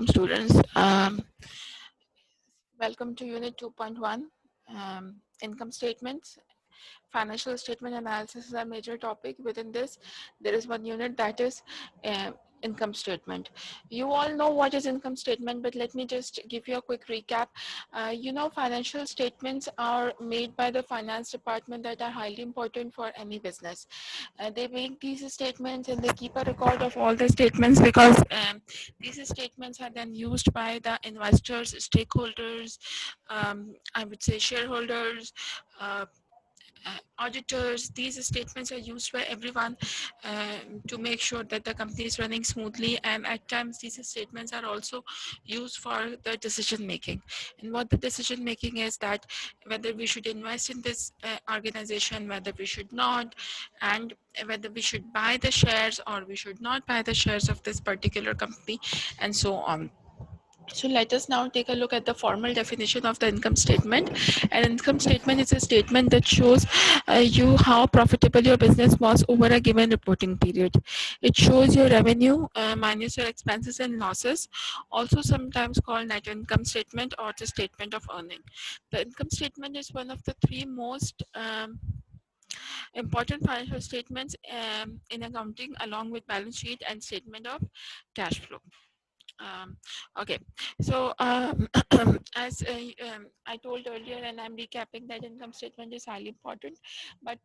Assalamualaikum students. Welcome to unit 2.1, income statements. Financial statement analysis is a major topic. Within this, there is one unit that is income statement. You all know what is income statement, but let me just give you a quick recap. Financial statements are made by the finance department that are highly important for any business. They make these statements and they keep a record of all the statements because these statements are then used by the investors, stakeholders, I would say shareholders, auditors. These statements are used by everyone to make sure that the company is running smoothly, and at times these statements are also used for the decision making. And what the decision making is, that whether we should invest in this organization, whether we should not, and whether we should buy the shares or we should not buy the shares of this particular company, and so on. So let us now take a look at the formal definition of the income statement. An income statement is a statement that shows you how profitable your business was over a given reporting period. It shows your revenue minus your expenses and losses, also sometimes called net income statement or the statement of earning. The income statement is one of the three most important financial statements in accounting, along with balance sheet and statement of cash flow. Okay, so as I told earlier, and I'm recapping, that income statement is highly important. But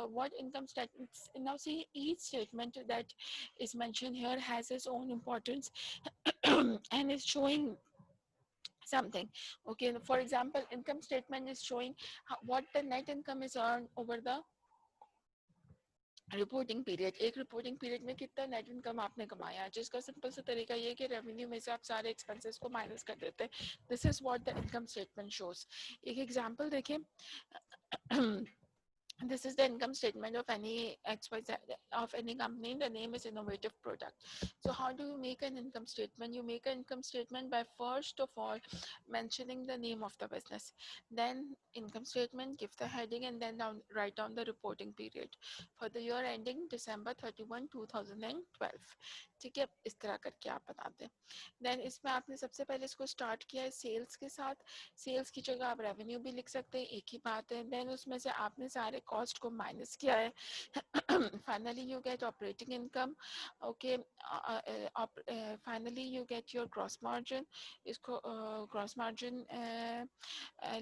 what income statements, now see, each statement that is mentioned here has its own importance and is showing something. Okay, for example, income statement is showing what the net income is earned over the reporting period. एक reporting period में कितना net income आपने कमाया, जिसका simple सा तरीका ये है कि रेवेन्यू में से आप सारे एक्सपेंसेस को माइनस कर देते हैं. This is what the income statement shows. एक एग्जांपल देखें. This is the income statement of any XYZ of any company. The name is Innovative Product. So how do you make an income statement? You make an income statement by first of all mentioning the name of the business, then income statement, give the heading, and then write down the reporting period for the year ending December 31, 2012. ठीक है, इस तरह करके आप बताते हैं. Then इसमें आपने सबसे पहले इसको स्टार्ट किया है सेल्स के साथ. सेल्स की जगह आप रेवेन्यू भी लिख सकते हैं, एक ही बात है. देन उसमें से आपने सारे कॉस्ट को माइनस किया है. Finally you get operating income. Okay, finally you get your gross margin. इसको ग्रॉस मार्जिन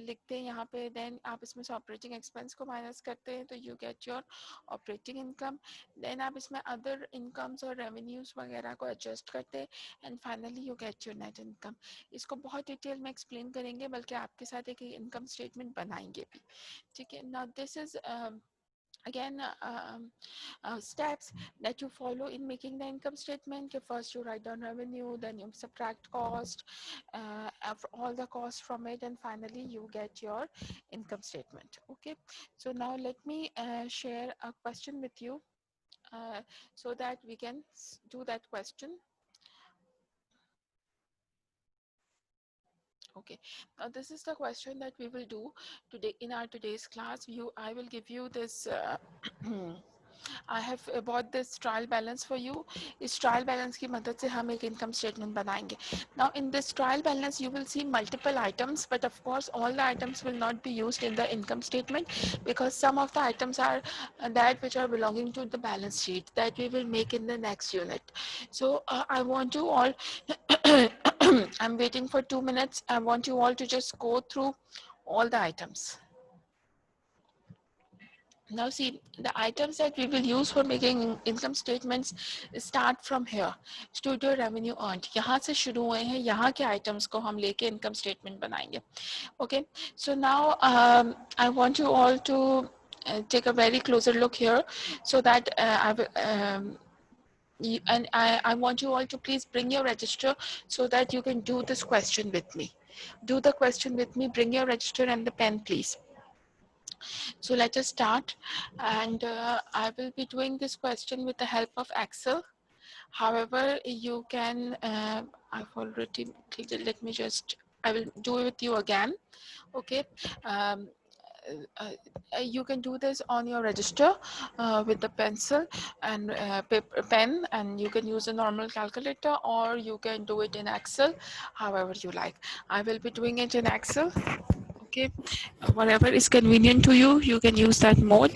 लिखते हैं यहाँ पे. देन आप इसमें से ऑपरेटिंग एक्सपेंस को माइनस करते हैं तो you get your operating income. Then आप इसमें अदर इनकम्स और रेवेन्यूज वगैरह को एडजस्ट करते हैं and finally you get your net income. इसको बहुत डिटेल में एक्सप्लेन करेंगे, बल्कि आपके साथ एक इनकम स्टेटमेंट बनाएंगे भी. ठीक है. Now this is again steps that you follow in making the income statement. First you write down revenue, then you subtract cost, all the costs from it, and finally you get your income statement. Okay, so now let me share a question with you so that we can do that question. Okay, now this is the question that we will do today in our today's class. I will give you this I have bought this trial balance for you. इस trial balance की मदद से हम एक income statement बनाएंगे. Now in this trial balance you will see multiple items, but of course all the items will not be used in the income statement because some of the items are that which are belonging to the balance sheet that we will make in the next unit. So I want you all I'm waiting for 2 minutes. I want you all to just go through all the items. Now see, the items that we will use for making income statements start from here. Studio revenue earned. यहाँ से शुरू हुए हैं. यहाँ के items को हम लेके income statement बनाएंगे. Okay. So now I want you all to take a very closer look here, so that I want you all to please bring your register so that you can do this question with me. Do the question with me. Bring your register and the pen, please. So let us start, and I will be doing this question with the help of Excel. However, you can, I've already, let me just, I will do it with you again. Okay. you can do this on your register with the pencil and pen, and you can use a normal calculator, or you can do it in Excel, however you like. I will be doing it in Excel. Okay, whatever is convenient to you, you can use that mode,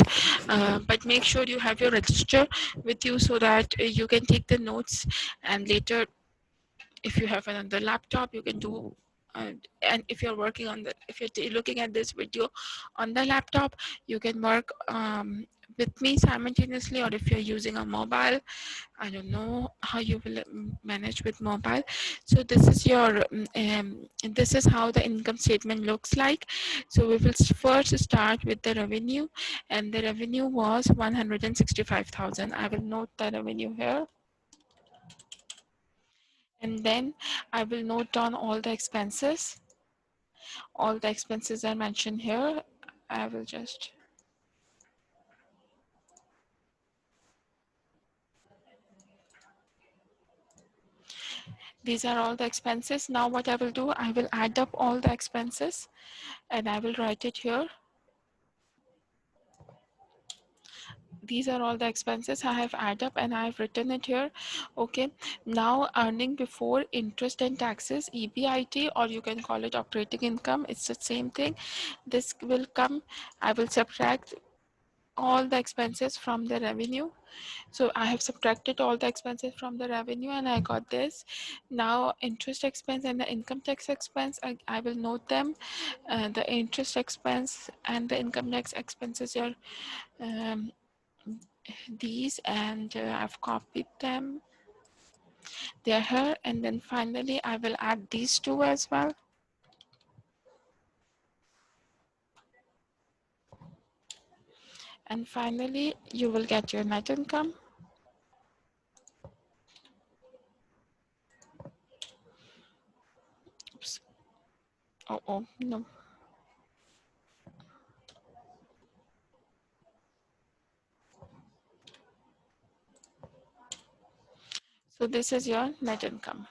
but make sure you have your register with you so that you can take the notes, and later if you have another laptop you can do, and if you're working on the, if you're looking at this video on the laptop, you can work with me simultaneously, or if you're using a mobile, I don't know how you will manage with mobile. So this is your this is how the income statement looks like. So we will first start with the revenue, and the revenue was 165,000. I will note the revenue here, and then I will note down all the expenses. All the expenses are mentioned here. I will just, these are all the expenses. Now what I will do, I will add up all the expenses and I will write it here. These are all the expenses I have added up and I have written it here. Okay, now earning before interest and taxes, EBIT, or you can call it operating income, it's the same thing. This will come, I will subtract all the expenses from the revenue. So I have subtracted all the expenses from the revenue and I got this. Now interest expense and the income tax expense, I will note them. The interest expense and the income tax expenses are um, these, and I've copied them. They're here, and then finally I will add these two as well. And finally you will get your net income. Oops. Oh no. So this is your net income.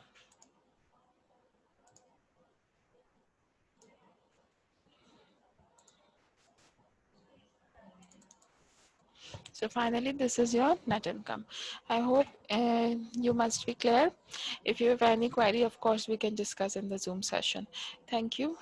So finally, this is your net income. I hope you must be clear. If you have any query, of course, we can discuss in the Zoom session. Thank you.